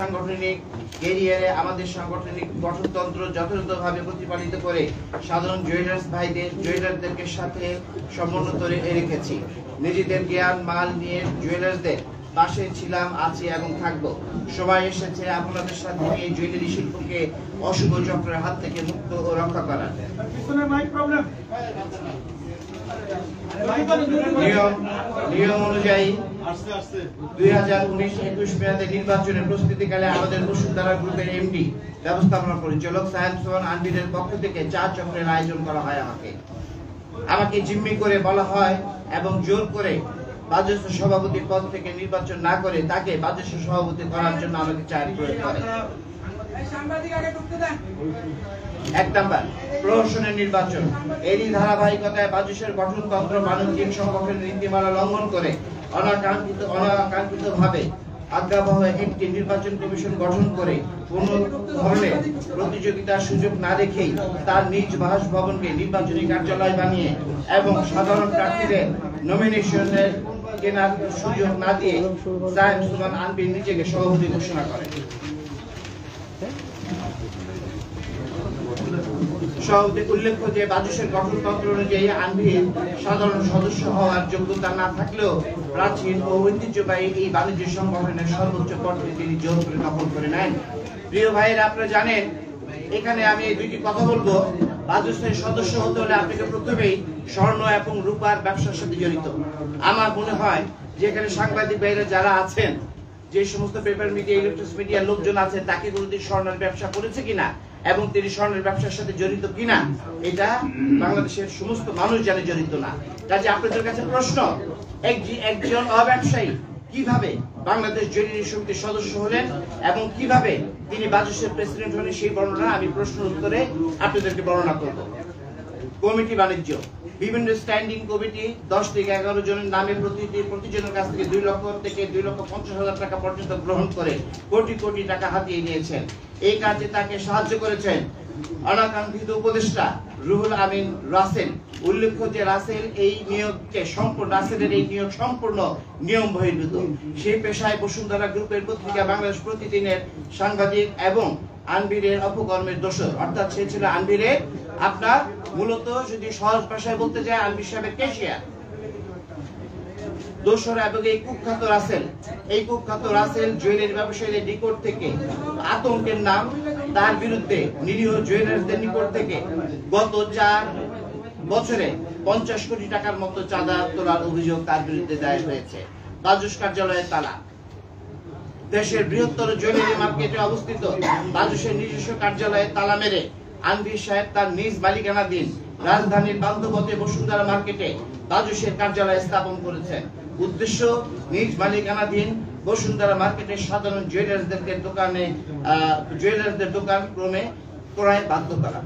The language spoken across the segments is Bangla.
সাংগঠনিক ক্যারিয়ারে আমাদের সাংগঠনিক গঠনতন্ত্র যথাযথভাবে প্রতিপালিত করে সাধারণ জুয়েলারদেরকে সাথে সমন্বিত রেখেছি। নিজেদের জ্ঞান মাল নিয়ে জুয়েলারদের পাশে ছিলাম, আছি এবং থাকবো। সময় এসেছে আপনাদের সাথে এই জুয়েলারি শিল্পকে অশুভ চক্রের হাত থেকে মুক্ত ও রক্ষা করার। নিয়ম অনুযায়ী 2019-21 মেয়াদে নির্বাচনের প্রস্তুতিকালে আমাদের বসুন্ধরা গ্রুপের এমডি ব্যবস্থাপনা পরিচালক সাহেব সোহান আনবিরের পক্ষ থেকে 4 চক্রের আয়োজন করা হয়। আমাকে জিম্মি করে বলা হয় এবং জোর করে বাজেট সভাপতি পদ থেকে নির্বাচন না করে তাকে বাজেট সভাপতি করার জন্য আমাকে চাপ প্রয়োগ করে। 1 নাম্বার, প্রহসনের নির্বাচন। এরই ধারাবাহিকতায় বাজেটের গঠনতন্ত্র বাণিজ্যিক সংগঠনের নীতিমালা লঙ্ঘন করে অনাকাঙ্ক্ষিতভাবে আজ্ঞাবহ একটি নির্বাচন কমিশন গঠন করে কোন ধরনের প্রতিযোগিতার সুযোগ না রেখেই তার নিজ বাসভবনকে নির্বাচনী কার্যালয় বানিয়ে এবং সাধারণ প্রার্থীদের নমিনেশনের কেনার সুযোগ না দিয়ে সাহেব সুমান আনবির নিজেকে সভাপতি ঘোষণা করেন। উল্লেখ্য যে বাজেটের গঠনতন্ত্র অনুযায়ী আনবির সাধারণ সদস্য হওয়ার যোগ্যতা না থাকলেও প্রাচীন ও ঐতিহ্যবাহী এই বাণিজ্য সংগঠনের সর্বোচ্চ পদটি তিনি জোর করে দখল করে নেন। প্রিয় ভাইয়েরা, আপনারা জানেন এখানে আমি এই দুইটি কথা বলবো। বাজেটের সদস্য হতে হলে আপনাকে প্রথমেই স্বর্ণ এবং রূপার ব্যবসার সাথে জড়িত। আমার মনে হয় যে এখানে সাংবাদিক ভাইরা যারা আছেন, যে সমস্ত পেপার মিডিয়া ইলেকট্রনিক্স মিডিয়ার লোকজন আছে, তাকে কোনোদিন স্বর্ণের ব্যবসা করেছে কিনা এবং তিনি স্বর্ণের ব্যবসার সাথে জড়িত কিনা এটা বাংলাদেশের সমস্ত মানুষ জানে জড়িত না। কাজে আপনাদের কাছে প্রশ্ন, একজন অব্যবসায়ী কিভাবে বাংলাদেশ জুয়েলারি সমিতির সদস্য হলেন এবং কিভাবে তিনি বাজেটের প্রেসিডেন্ট হলেন, সেই বর্ণনা আমি প্রশ্নের উত্তরে আপনাদেরকে বর্ণনা করব। কমিটি বাণিজ্য, বিভিন্ন স্ট্যান্ডিং কমিটি 10 থেকে 11 জনের নামে প্রতিজনের কাছ থেকে 2 লক্ষ থেকে 2,50,000 টাকা পর্যন্ত গ্রহণ করে কোটি কোটি টাকা হাতিয়ে নিয়েছেন। এই কাজে তাকে সাহায্য করেছেন অনাকাঙ্ক্ষিত উপদেষ্টা রুহুল আমিন রাসেল। উল্লেখ্য যে রাসেলের এই নিয়োগ সম্পূর্ণ নিয়ম বহির্ভূত। সেই পেশায় বসুন্ধরা গ্রুপের পত্রিকা বাংলাদেশ প্রতিদিনের সাংবাদিক এবং আনবিরের অপকর্মের দোষর, অর্থাৎ সে ছিল আনবিরের আপনার মূলত যদি সহজ ভাষায় বলতে যায় আনবির সাহেবের ক্যাশিয়ার দোষর। এবং এই কুখ্যাত রাসেল জুয়েলারি ব্যবসায়ীদের নিকট থেকে আতঙ্কের নাম, তার বিরুদ্ধে নিরীহ জুয়েলারদের নিকট থেকে গত 4 বছরে 50 কোটি টাকার মতো চাঁদা তোলার অভিযোগ তার বিরুদ্ধে দায়ের হয়েছে। বাজেট কার্যালয়ে তালা। দেশের বৃহত্তর জুয়েলারি মার্কেটে অবস্থিত বাজেটের নিজস্ব কার্যালয়ে তালা মেরে আনবির সাহেব তার নিজ মালিকানাধীন রাজধানীর বান্ধবতে বসুন্ধরা মার্কেটে বাজেটের কার্যালয় স্থাপন করেছেন। উদ্দেশ্য নিজ মালিকানাধীন বসুন্ধরা মার্কেটের সাধারণ জুয়েলারদের দোকান ক্রয় বাধ্য করা।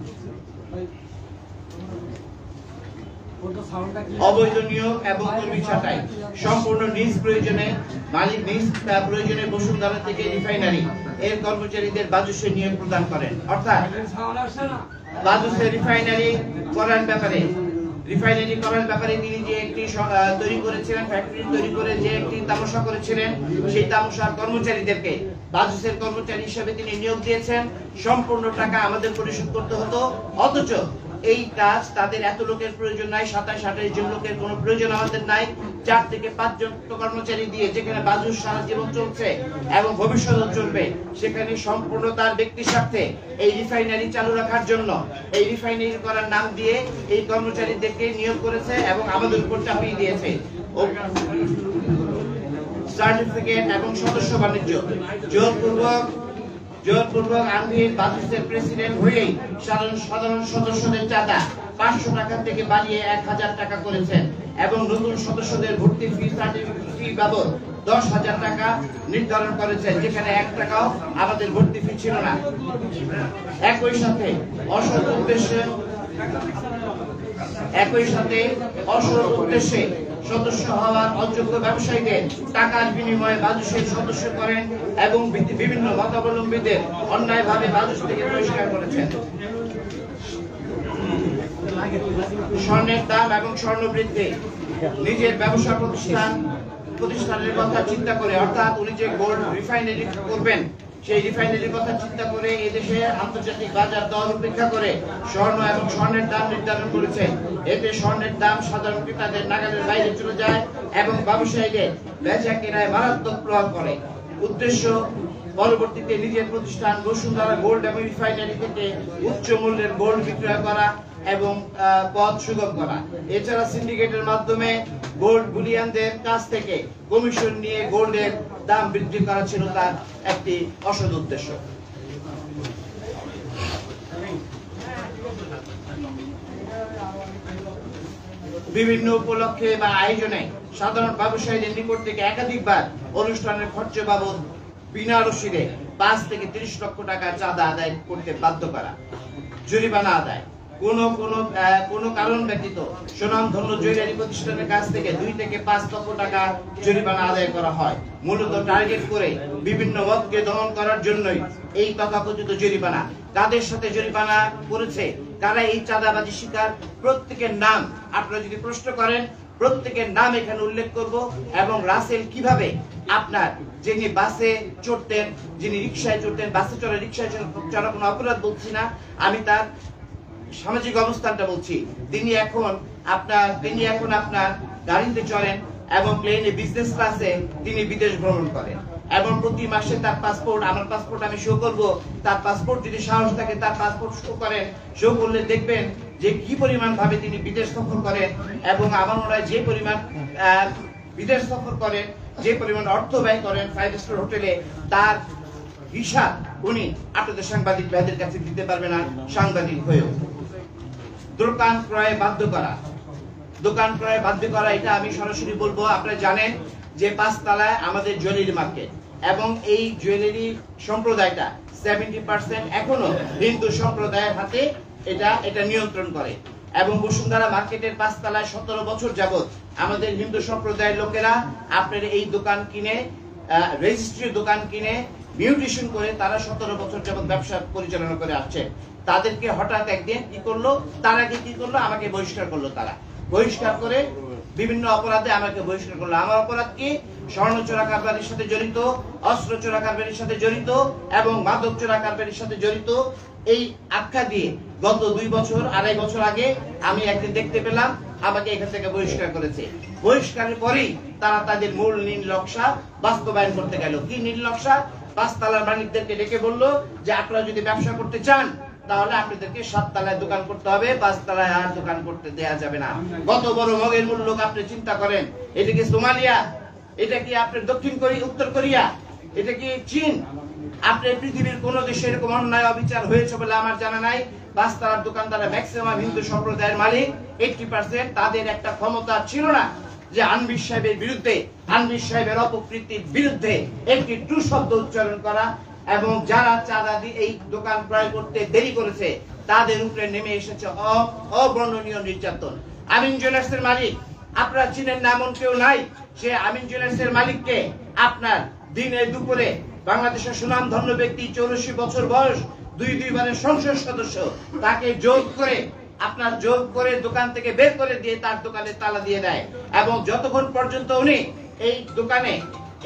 অবৈধ নিয়োগ এবং কর্মী ছাঁটাই। সম্পূর্ণ নিজ প্রয়োজনে বসুন্ধরা থেকে রিফাইনারি এর কর্মচারীদের বাজেটে নিয়োগ প্রদান করেন। অর্থাৎ বাজেটে রিফাইনারি করার ব্যাপারে তিনি যে একটি তৈরি করেছিলেন, ফ্যাক্টরি তৈরি করে যে একটি তামাশা করেছিলেন, সেই তামাশার কর্মচারীদেরকে বাজেটের কর্মচারী হিসেবে তিনি নিয়োগ দিয়েছেন। সম্পূর্ণ টাকা আমাদের পরিশোধ করতে হতো, অথচ এই কাজ তাদের এত লোকের প্রয়োজন নাই, 27-28 জন লোকের কোনো প্রয়োজন আমাদের নাই। 4 থেকে 5 জন কর্মচারী দিয়ে যেখানে বাজেট সারা জীবন চলছে এবং ভবিষ্যৎ চলবে, সেখানে সম্পূর্ণ তার ব্যক্তি স্বার্থে এই রিফাইনারি চালু রাখার জন্য এই রিফাইনারি করার নাম দিয়ে এই কর্মচারীদেরকে নিয়োগ করেছে এবং আমাদের উপর চাপিয়ে দিয়েছে। সার্টিফিকেট এবং সদস্য বাণিজ্য জোরপূর্বক আনবির বাজেটের প্রেসিডেন্ট হয়েই সাধারণ সদস্যদের চাঁদা 500 টাকা থেকে বাড়িয়ে 1000 টাকা করেছেন এবং নতুন সদস্যদের ভর্তি ফি বাবদ 10,000 টাকা নির্ধারণ করেছেন, যেখানে 1 টাকাও আমাদের ভর্তি ফি ছিল না। একই সাথে অসৎ উদ্দেশ্যে সদস্য হওয়ার অযোগ্য ব্যবসায়ীদের টাকার বিনিময়ে বাজেটের সদস্য করেন এবং বিভিন্ন মতাবলম্বীদের অন্যায়ভাবে বাজেট থেকে বহিষ্কার করেছেন। স্বর্ণের দাম এবং স্বর্ণ বৃদ্ধি। নিজের ব্যবসা প্রতিষ্ঠানের কথা চিন্তা করে, অর্থাৎ উনি যে গোল্ড রিফাইনারি করবেন সেই রিফাইনারির কথা চিন্তা করে এদেশে আন্তর্জাতিক বাজার দর উপেক্ষা করে স্বর্ণ এবং স্বর্ণের দাম নির্ধারণ করেছে। এতে স্বর্ণের দাম সাধারণ ক্রেতাদের নাগালের বাইরে চলে যায় এবং ব্যবসায়ীদের বেচা কেনায় মারাত্মক প্রভাব পড়ে। উদ্দেশ্য পরবর্তীতে নিজের প্রতিষ্ঠান বসুন্ধরা গোল্ড এবং রিফাইনারি থেকে উচ্চ মূল্যের গোল্ড বিক্রয় করা এবং পথ সুগম করা। এছাড়া সিন্ডিকেটের মাধ্যমে গোল্ড বুলিয়ানদের কাছ থেকে কমিশন নিয়ে গোল্ডের দাম বৃদ্ধি করা ছিল তার একটি অসৎ উদ্দেশ্য। বিভিন্ন উপলক্ষে বা আয়োজনে সাধারণ ব্যবসায়ীদের নিকট থেকে একাধিকবার অনুষ্ঠানের খরচ বাবদ বিনা রসিদে 5 থেকে 30 লক্ষ টাকা চাঁদা আদায় করতে বাধ্য করা, জরিমানা আদায়, কোন কারণ ব্যতীত সুনামধন্য জুয়েলারি প্রতিষ্ঠানের কাছ থেকে 2 থেকে 5 লক্ষ টাকা জরিমানা আদায় করা হয়। মূলত টার্গেট করে বিভিন্ন মতকে দমন করার জন্যই এই তথাকথিত জরিমানা। কাদের সাথে জরিমানা করেছে, কারা এই চাঁদাবাজি শিকার, প্রত্যেকের নাম আপনারা যদি প্রশ্ন করেন প্রত্যেকের নাম এখানে উল্লেখ করব। এবং রাসেল কিভাবে আপনার যিনি বাসে চড়তেন, যিনি রিকশায় চড়তেন, বাসে চড়া রিকশায় চড়া কোনো অপরাধ বলছি না, আমি তার সামাজিক অবস্থানটা বলছি। তিনি এখন আপনার গাড়িতে চড়েন এবং প্লেনে বিজনেস ক্লাসে তিনি বিদেশ ভ্রমণ করেন এবং প্রতি মাসে তার পাসপোর্ট, আমার পাসপোর্ট আমি শো করব, তার পাসপোর্ট যদি সাহস থাকে তার পাসপোর্ট শো করেন, শো করলে দেখবেন যে কি পরিমাণ ভাবে তিনি বিদেশ সফর করেন এবং আমার মনে হয় যে পরিমাণ বিদেশ সফর করেন, যে পরিমাণ অর্থ ব্যয় করেন 5 স্টার হোটেলে, তার হিসাব উনি আপনাদের সাংবাদিক ভাইদের কাছে দিতে পারবে না সাংবাদিক হয়েও। দোকান ক্রয়ে বাধ্য করা, এটা আমি সরাসরি বলবো। আপনারা জানেন যে 5 তলায় আমাদের জুয়েলারি মার্কেট এবং এই জুয়েলারি সম্প্রদায়টা 70% এখনো হিন্দু সম্প্রদায়ের হাতে এটা নিয়ন্ত্রণ করে এবং বসুন্ধরা মার্কেটের 5 তলায় 17 বছর যাবত আমাদের হিন্দু সম্প্রদায়ের লোকেরা আপনার এই দোকান কিনে, রেজিস্ট্রি দোকান কিনে, মিউটেশন করে তারা 17 বছর যাবত ব্যবসা পরিচালনা করে আসছে। তাদেরকে হঠাৎ একদিন কি করলো, আমাকে বহিষ্কার করলো। তারা বহিষ্কার করে বিভিন্ন অপরাধে আমাকে বহিষ্কার করলো। আমার অপরাধ কি? স্বর্ণ চোরা কারবারির সাথে জড়িত, অস্ত্র চোরা কারবারির সাথে জড়িত এবং মাদক চোরা কারবারির সাথে জড়িত। এই আখ্যা দিয়ে গত 2-2.5 বছর আগে আমি একদিন দেখতে পেলাম আমাকে এখান থেকে বহিষ্কার করেছে। বহিষ্কারের পরেই তারা তাদের মূল নীল নকশা বাস্তবায়ন করতে গেল। কি নীল নকশা? 5 তলার মালিকদেরকে ডেকে বললো যে আপনারা যদি ব্যবসা করতে চান তাহলে আপনাদেরকে 7 তলায় দোকান করতে হবে, 5 তলায় আর দোকান করতে দেয়া যাবে না। কত বড় মগের মূল্য আপনি চিন্তা করেন। এটা কি সোমালিয়া? এটা কি আপনার দক্ষিণ কোরিয়া, উত্তর কোরিয়া? এটা কি চীন? আপনার পৃথিবীর কোন দেশে এরকম অন্যায় অবিচার হয়েছে বলে আমার জানা নাই। 5 তলার দোকানদাররা ম্যাক্সিমাম হিন্দু সম্প্রদায়ের মালিক, 80%। তাদের একটা ক্ষমতা ছিল না যে আনবির সাহেবের বিরুদ্ধে, আনবির সাহেবের অপকৃতির বিরুদ্ধে একটি টু শব্দ উচ্চারণ করা এবং যারা চাঁদা দিয়ে এই দোকান ক্রয় করতে দেরি করেছে তাদের উপরে নেমে এসেছে অবর্ণনীয় নির্যাতন। আমিন জুয়েলার্সের মালিক আপনারা চিনেন না এমন কেউ নাই। সে আমিন জুয়েলার্সের মালিককে আপনার দিনে দুপুরে বাংলাদেশের সুনামধন্য ব্যক্তি, 84 বছর বয়স, 2 বারের সংসদ সদস্য, তাকে জোর করে দোকান থেকে বের করে দিয়ে তার দোকানে তালা দিয়ে দেয় এবং যতক্ষণ পর্যন্ত উনি এই দোকানে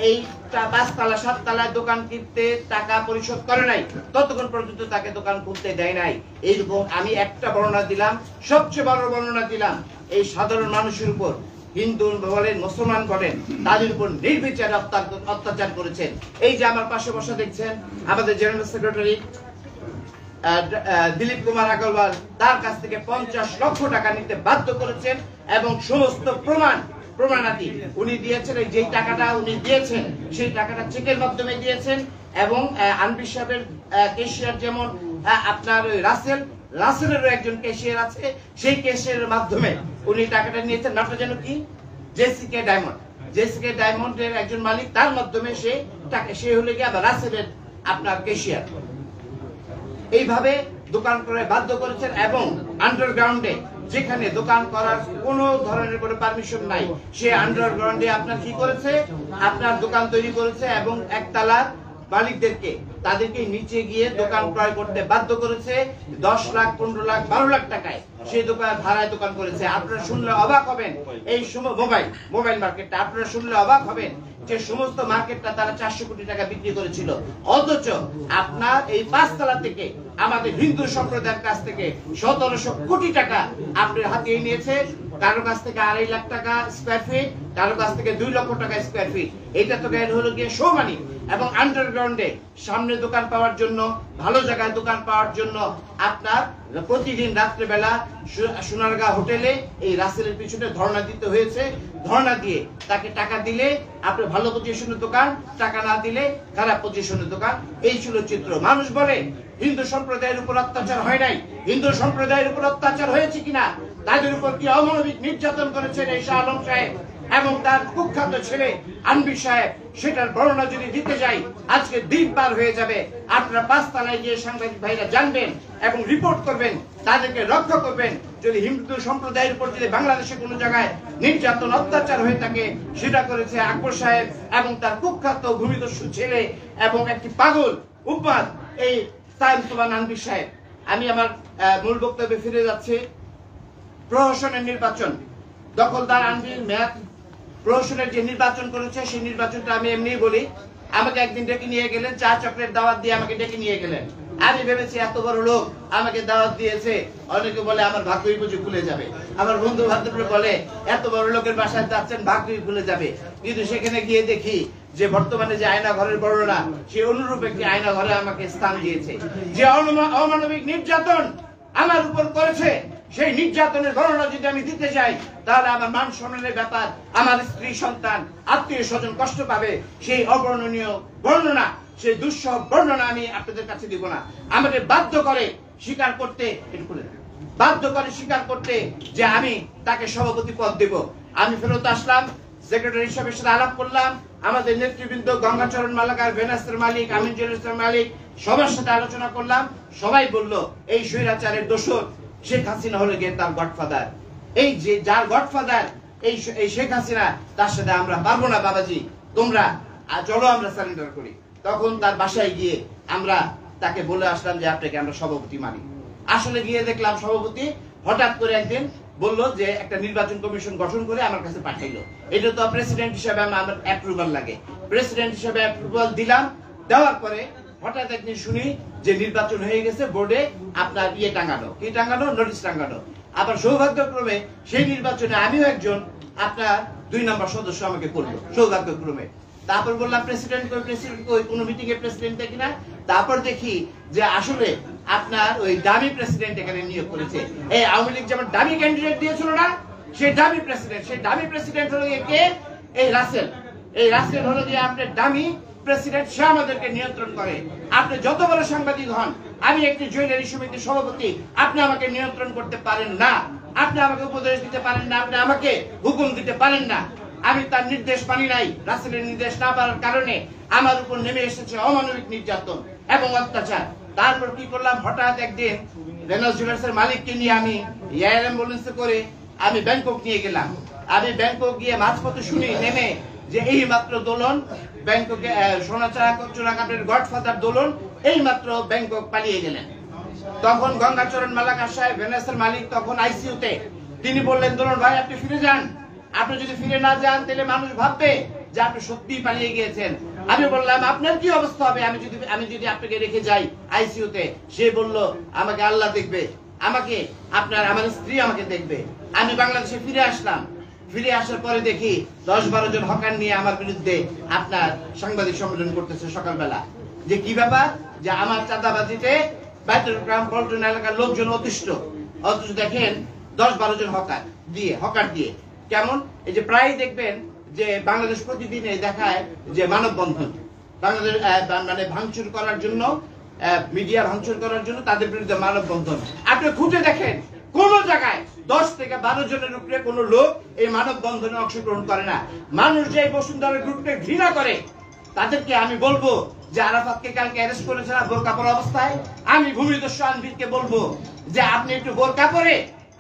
এই 5 তলা 7 তলায় দোকান কিনতে টাকা পরিশোধ করে নাই ততক্ষণ পর্যন্ত তাকে দোকান খুলতে দেয় নাই। এইরকম আমি একটা বর্ণনা দিলাম, সবচেয়ে বড় বর্ণনা দিলাম এই সাধারণ মানুষের উপর, হিন্দু বলেন মুসলমান বলেন, তাদের উপর নির্বিচারে অত্যাচার করেছেন। এই যে আমার পাশে বসা দেখছেন আমাদের জেনারেল সেক্রেটারি দিলীপ কুমার আগরওয়াল, তার কাছ থেকে 50 লক্ষ টাকা নিতে বাধ্য করেছেন এবং সমস্ত প্রমাণাদি উনি দিয়েছেন। যে টাকাটা উনি দিয়েছেন সেই টাকাটা চেকের মাধ্যমে দিয়েছেন এবং আনবির সাহেবের ক্যাশিয়ার যেমন আপনার রাসেলেরও একজন ক্যাশিয়ার আছে, সেই ক্যাশিয়ারের মাধ্যমে উনি টাকাটা নিয়েছেন। নামটা যেন কি? জেসিকে ডায়মন্ডের একজন মালিক, তার মাধ্যমে সে হলে কি আবার রাসেলের আপনার ক্যাশিয়ার। এইভাবে দোকান করে বাধ্য করেছেন এবং আন্ডারগ্রাউন্ডে যেখানে দোকান করার কোন ধরনের কোনো পারমিশন নাই, সে আন্ডারগ্রাউন্ডে আপনার কি করেছে, আপনার দোকান তৈরি করেছে এবং একতলার মালিকদেরকে তাদেরকে নিচে গিয়ে দোকান ক্রয় করতে বাধ্য করেছে। 10 লাখ, 15 লাখ, 12 লাখ টাকায় সেই দোকান ভাড়ায় দোকান করেছে। আপনারা শুনলে অবাক হবেন, এই সময় মোবাইল মার্কেটটা আপনারা শুনলে অবাক হবেন। যে সমস্ত মার্কেটটা তারা 400 কোটি টাকা বিক্রি করেছিল, অথচ আপনার এই 5 তলা থেকে আমাদের হিন্দু সম্প্রদায়ের কাছ থেকে 1700 কোটি টাকা আপনার হাতিয়ে নিয়েছে। কারো কাছ থেকে 2.5 লাখ টাকা স্কয়ার ফিট, কারো কাছ থেকে 2 লক্ষ টাকা স্কয়ার ফিট। এটা তো গেল হলো গিয়ে শো মানি। এবং আন্ডারগ্রাউন্ডে সামনে দোকান পাওয়ার জন্য, ভালো জায়গায় দোকান পাওয়ার জন্য আপনার প্রতিদিন রাত্রেবেলা সোনারগাঁ হোটেলে এই রাসেলের পিছনে ধর্ণা দিতে হয়েছে। ধর্ণা দিয়ে তাকে টাকা দিলে আপনি ভালো পজিশনের দোকান, টাকা না দিলে খারাপ পজিশনের দোকান। এই ছিল চিত্র। মানুষ বলে হিন্দু সম্প্রদায়ের উপর অত্যাচার হয় নাই। হিন্দু সম্প্রদায়ের উপর অত্যাচার হয়েছে কিনা, তাদের উপর কি অমানবিক নির্যাতন করেছেন এই শাহ আলম সাহেব এবং তার কুখ্যাত ছেলে আনবি সাহেব, সেটার বর্ণনা যদি দিতে যাই আজকে দিন পার হয়ে যাবে। আপনারা 5 তলায় গিয়ে সাংবাদিক ভাইরা জানবেন এবং রিপোর্ট করবেন, তাদেরকে রক্ষা করবেন। যদি হিন্দু সম্প্রদায়ের উপর যদি বাংলাদেশে কোনো জায়গায় নির্যাতন অত্যাচার হয়ে থাকে, সেটা করেছে আকবর সাহেব এবং তার কুখ্যাত ভূমিদস্যু ছেলে এবং একটি পাগল উম্মাদ এই সাইম সুবান আনবি সাহেব। আমি আমার মূল বক্তব্যে ফিরে যাচ্ছি। প্রহসনের নির্বাচন, দখলদার আনবির মেয়াদ প্রহসনের যে নির্বাচন করেছে সেই নির্বাচনটা আমি এমনি বলি। আমাকে একদিন ডেকে নিয়ে গেলেন, চা চকলেট দাওয়াত দিয়ে আমাকে ডেকে নিয়ে গেলেন। আমি ভেবেছি এত বড় লোক আমাকে দাওয়াত দিয়েছে, অনেকে বলে আমার ভাগ্যই বুঝি খুলে যাবে। আমার বন্ধু বান্ধবরা বলে এত বড় লোকের বাসায় যাচ্ছেন ভাগ্যই খুলে যাবে। কিন্তু সেখানে গিয়ে দেখি যে বর্তমানে যে আয়না ঘরের বর্ণনা, সে অনুরূপ একটি আয়না ঘরে আমাকে স্থান দিয়েছে। যে অমানবিক নির্যাতন আমার উপর করেছে, সেই নির্যাতনের বর্ণনা যদি আমি দিতে যাই তাহলে আমার মান সম্মানের ব্যাপার, আমার স্ত্রী সন্তান আত্মীয় স্বজন কষ্ট পাবে। সেই অবর্ণনীয় বর্ণনা, সেই দুঃসহ বর্ণনা আমি আপনাদের কাছে দিব না। আমাকে বাধ্য করে স্বীকার করতে যে আমি তাকে সভাপতি পদ দেব। আমি ফেরত আসলাম, সেক্রেটারি হিসাবে সাথে আলাপ করলাম। আমাদের নেতৃবৃন্দ গঙ্গাচরণ মালাকার, ভেনাসের মালিক, আমিন জেলের মালিক, সবার সাথে আলোচনা করলাম। সবাই বলল এই স্বৈরাচারের দোষর শেখ হাসিনা হলে গিয়ে তার গডফাদার। এই যে যার গডফাদার এই শেখ হাসিনা, তার সাথে আমরা পারবো না বাবাজি, তোমরা চলো আমরা সারেন্ডার করি। তখন তার বাসায় গিয়ে আমরা তাকে বলে আসলাম যে আপনাকে আমরা সভাপতি মানি। আসলে গিয়ে দেখলাম সভাপতি হঠাৎ করে একদিন বললো যে একটা নির্বাচন কমিশন গঠন করে আমার কাছে পাঠাইলো। এটা তো প্রেসিডেন্ট হিসেবে আমার অ্যাপ্রুভাল লাগে। প্রেসিডেন্ট হিসেবে অ্যাপ্রুভাল দিলাম। দেওয়ার পরে হঠাৎ একদিন শুনি যে নির্বাচন হয়ে গেছে, বোর্ডে আপনার টাঙানো নোটিশ টাঙানো। আবার সৌভাগ্যক্রমে সেই নির্বাচনে আমিও একজন আপনার 2 নম্বর সদস্য আমাকে করলো সৌভাগ্যক্রমে। তারপর বললাম প্রেসিডেন্ট কই, কোনো মিটিং এ প্রেসিডেন্ট দেখি না। তারপর দেখি যে আসলে আপনার ওই দামি প্রেসিডেন্ট এখানে নিয়োগ করেছে। এই আওয়ামী লীগ যেমন দামি ক্যান্ডিডেট দিয়েছিল না, সেই দামি প্রেসিডেন্ট হলো কে? এই রাসেল হলো যে আপনার দামি প্রেসিডেন্ট। সে আমাদেরকে নিয়ন্ত্রণ করে। আপনি যত বড় সাংবাদিক হন, আমি একটি জুয়েলারি সমিতির সভাপতি, আপনি আমাকে নিয়ন্ত্রণ করতে পারেন না, আপনি আমাকে উপদেশ দিতে পারেন না, আপনি আমাকে হুকুম দিতে পারেন না। আমি তার নির্দেশ মানি নাই। রাসেলের নির্দেশ না পাওয়ার কারণে আমার উপর নেমে এসেছে অমানবিক নির্যাতন এবং অত্যাচার। তারপর কি করলাম, হঠাৎ একদিন ভেনাস জুয়েলার্সের মালিককে নিয়ে আমি এয়ার অ্যাম্বুলেন্সে করে আমি ব্যাংকক নিয়ে গেলাম। আমি ব্যাংকক গিয়ে মাঝপথে শুনি নেমে যে এই মাত্র দোলন ব্যাংককে সোনা চোরাকাটের গডফাদার দোলন এই মাত্র ব্যাংকক পালিয়ে গেলেন। তখন গঙ্গাচরণ মালাকার সাহেব, ভেনাসের মালিক, তখন আইসিইউতে। তিনি বললেন দোলন ভাই আপনি ফিরে যান, আপনি যদি ফিরে না যান তাহলে মানুষ ভাববে যে আপনি সত্যিই পালিয়ে গিয়েছেন। আমি বললাম আপনার কি অবস্থা হবে আমি যদি আপনাকে রেখে যাই আইসিইউতে? সে বলল আমাকে আল্লাহ দেখবে, আমার স্ত্রী আমাকে দেখবে। আমি বাংলাদেশে ফিরে আসলাম। ফিরে আসার পরে দেখি 10-12 জন হকার নিয়ে আমার বিরুদ্ধে আপনার সাংবাদিক সম্মেলন করতেছে সকালবেলা। যে কি ব্যাপার, যে আমার চাঁদাবাজিতে বাইতুলগ্রাম পল্টন এলাকার লোকজন অতিষ্ঠ। অথচ দেখেন 10-12 জন হকার দিয়ে কেমন, এই যে প্রায় দেখবেন যে বাংলাদেশ প্রতিদিনে দেখায় যে মানববন্ধন, বাংলাদেশ মানে ভাঙচুর করার জন্য, মিডিয়া ভাঙচুর করার জন্য তাদের বিরুদ্ধে মানববন্ধন। আপনি খুঁজে দেখেন কোন জায়গায় 10 থেকে 12 জনের উপরে কোন লোক এই মানববন্ধনে অংশগ্রহণ করে না। মানুষ যে বসুন্ধরা গ্রুপকে ঘৃণা করে, তাদেরকে আমি বলবো যে আরাফাতকে কালকে অ্যারেস্ট করেছে না বোরকা পরা অবস্থায়, আমি ভূমিদস্যু আনবিরকে বলবো যে আপনি একটু বোরকা পরে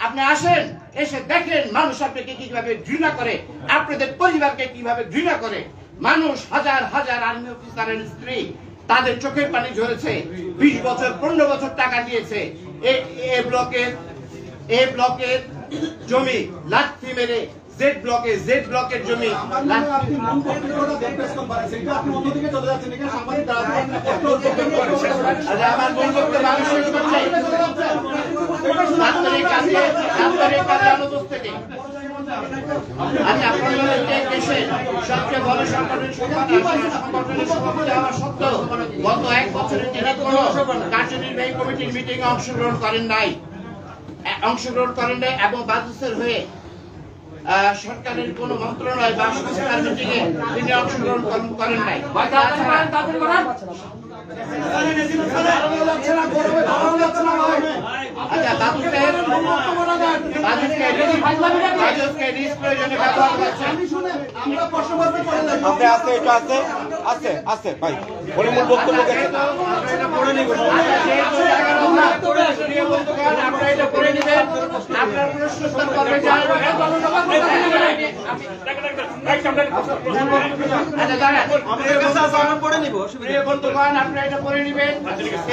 আপনি আসেন, এসে দেখেন মানুষ আপনাকে কিভাবে ঘৃণা করে, আপনাদের পরিবারকে কিভাবে ঘৃণা করে। মানুষ হাজার হাজার আর্মি অফিসারের স্ত্রী তাদের চোখের পানি ঝরেছে, 20 বছর 15 বছর টাকা দিয়েছে। এই ব্লকের জমি লাঠি মেরে জেড ব্লকের জমি আচ্ছা, আমার বন্ধুকে মানুষের আমি আপনাদের দেশের সবচেয়ে বড় সংগঠনের সভাপতি হওয়া সত্ত্বেও গত 1 বছরে তিনি কোনো কার্যনির্বাহী কমিটির মিটিং অংশগ্রহণ করেন নাই এবং বাজেটের হয়ে সরকারের কোন মন্ত্রণালয় বা সংস্থার মিটিংয়ে তিনি অংশগ্রহণ করেন নাই।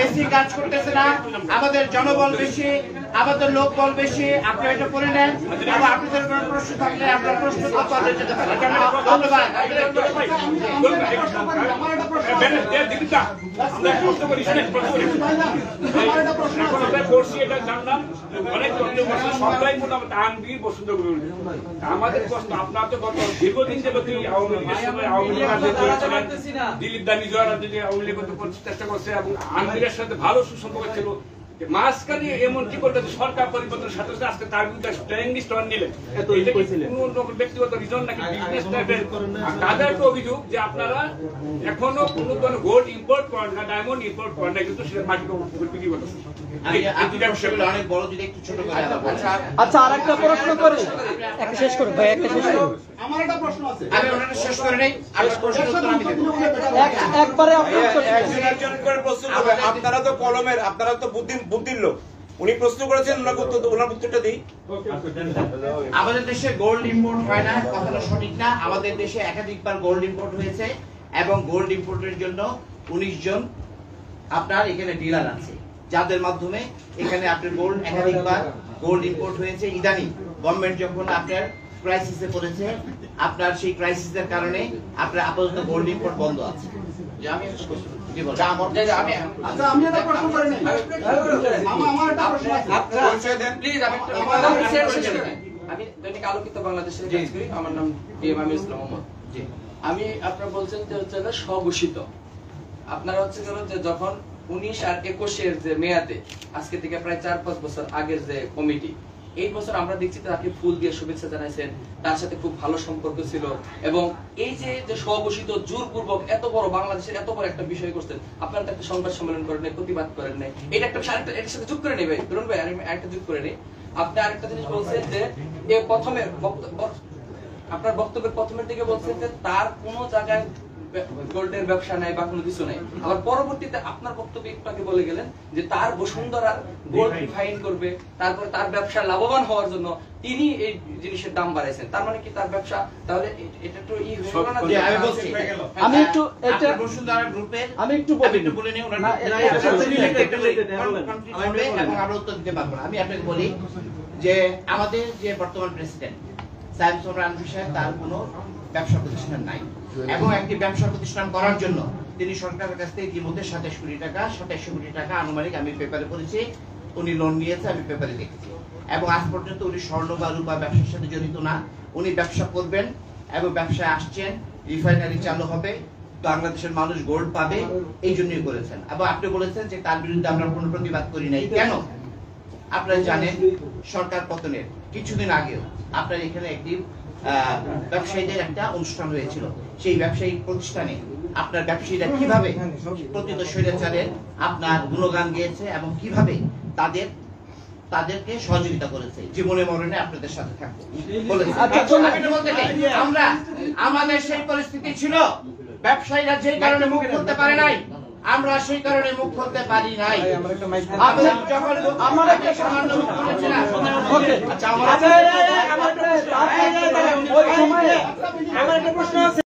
এসি কাজ করতেছে না, আমাদের জনবল বেশি, আমাদের লোক বল বেশি, আপনারা এটা করে নেন। আপনাদের কোনো প্রশ্ন থাকলে আপনারা প্রশ্ন করতে যেতে পারেন। ধন্যবাদ। আমাদের প্রশ্ন, আপনার তো গত দীর্ঘদিন যাবত আওয়ামী দিলীপ দা নিজেরা আওয়ামী লীগ করতে চেষ্টা করছে এবং আনবিরের সাথে ভালো সুসম্পর্ক ছিল। মাঝখানে এমন কি করতে সরকার পরিবর্তনের সাথে সাথে আজকে তার বিরুদ্ধে ট্রেনিং স্টোর নিলেন, কোন ব্যক্তিগত রিজন নাকি বিজনেস টাইপের। তাদের একটা অভিযোগ যে আপনারা এখনো কোন ধরনের গোল্ড ইম্পোর্ট করেন না, ডায়মন্ড ইম্পোর্ট করেন না, কিন্তু সেটা মাটিকে বিক্রি করতেছে। অনেক বড়, যদি একটু ছোট করে। আচ্ছা, আরেকটা প্রশ্ন করি, একটা শেষ করুন ভাই, একটা শেষ করুন। আমার একটা প্রশ্ন আছে, আমি ওটা শেষ করে নেই। আর প্রশ্নের উত্তর আমি দেব একবারে। একজন করে প্রশ্ন করবে। আপনারা তো কলমের, আপনারা তো বুদ্ধির লোক। উনি প্রশ্ন করেছেন, ওনার উত্তরটা দিই। আমাদের দেশে গোল্ড ইম্পোর্ট হয় না, কথাটা সঠিক না। আমাদের দেশে একাধিকবার গোল্ড ইম্পোর্ট হয়েছে এবং গোল্ড ইম্পোর্টের জন্য 19 জন আপনার এখানে ডিলার আছে, যাদের মাধ্যমে এখানে আপনার গোল্ড একাধিকবার গোল্ড ইম্পোর্ট হয়েছে। ইদানিং গভর্নমেন্ট যখন আপনার ক্রাইসিসে পড়েছে, আপনার সেই ক্রাইসিসের কারণে আপনার আপাতত গোল্ড ইম্পোর্ট বন্ধ আছে। আমি একটা প্রশ্ন করি নাই। আমার একটা প্রশ্ন আছে। প্লিজ আমি দৈনিক আলোকিত বাংলাদেশের কাজ করি। আমার নাম আমির ইসলাম মোহাম্মদ। আমি আপনারা বলছেন যে হচ্ছে স্বঘোষিত, আপনারা হচ্ছে যে যখন 19 আর 21 যে মেয়াদে, আজকে থেকে প্রায় 4-5 বছর আগের যে কমিটি, এই বছর আমরা দেখছি তাকে ফুল দিয়ে শুভেচ্ছা জানাইছেন, তার সাথে খুব ভালো সম্পর্ক ছিল এবং এই যে স্বঘোষিত জোরপূর্বক এত বড় বাংলাদেশের এত বড় একটা বিষয় করছেন, আপনারা তো একটা সংবাদ সম্মেলন করেন নাই, প্রতিবাদ করেন নাই। এটা একটা এটার সাথে যোগ করে নেই ভাই, ধরুন ভাই, আমি একটা যোগ করে নেই। আপনি আরেকটা জিনিস বলছেন যে প্রথমে আপনার বক্তব্যের প্রথমের দিকে বলছেন যে তার কোনো জায়গায় গোল্ডের ব্যবসা নাই বা কোনো কিছু নাই। আবার পরবর্তীতে আপনার বক্তব্য একটু আগে বলে গেলেন যে তার বসুন্ধরা গোল্ড রিফাইন করবে, তারপরে তার ব্যবসা লাভবান হওয়ার জন্য তিনি এই জিনিসের দাম বাড়াইছেন। তার মানে কি তার ব্যবসা তাহলে এটা তো ই হয়ে গেল না? আমি বলছি, আমি একটু এটা বসুন্ধরা গ্রুপের আমি একটু বলে নিই, ওনারা এবং আরো উত্তর দিতে পারবো না। আমি আপনাকে বলি যে আমাদের যে বর্তমান প্রেসিডেন্ট সায়েম সোমরান সাহেব, তার কোনো ব্যবসা প্রতিষ্ঠান নাই এবং একটি ব্যবসা প্রতিষ্ঠান করার জন্য তিনি সরকারের কাছ থেকে ইতিমধ্যে 27 কোটি টাকা আনুমানিক আমি পেপারে পড়েছি উনি লোন নিয়েছে, আমি পেপারে দেখেছি। এবং আজ পর্যন্ত উনি স্বর্ণ বা রূপা ব্যবসার সাথে জড়িত না। উনি ব্যবসা করবেন এবং ব্যবসায় আসছেন, রিফাইনারি চালু হবে, বাংলাদেশের মানুষ গোল্ড পাবে, এই জন্যই করেছেন। এবং আপনি বলেছেন যে তার বিরুদ্ধে আমরা কোনো প্রতিবাদ করি নাই। কেন? আপনারা জানেন সরকার পতনের কিছুদিন আগেও আপনার এখানে একটি ব্যবসায়ীদের একটা অনুষ্ঠান হয়েছিল। সেই ব্যবসায়িক প্রতিষ্ঠানে আপনার ব্যবসায়ীরা কিভাবে প্রকৃত স্বৈরাচারের আপনার গুণগান গেয়েছে এবং কিভাবে তাদেরকে সহযোগিতা করেছে, জীবনে মরণে আপনাদের সাথে থাকবো বলেছে। আমরা আমাদের সেই পরিস্থিতি ছিল, ব্যবসায়ীরা যে কারণে মুখ করতে পারে নাই, আমরা সেই কারণে মুখ করতে পারি নাই। আমার একটা সামান্য মুখ করেছিলাম। আমার একটা প্রশ্ন আছে।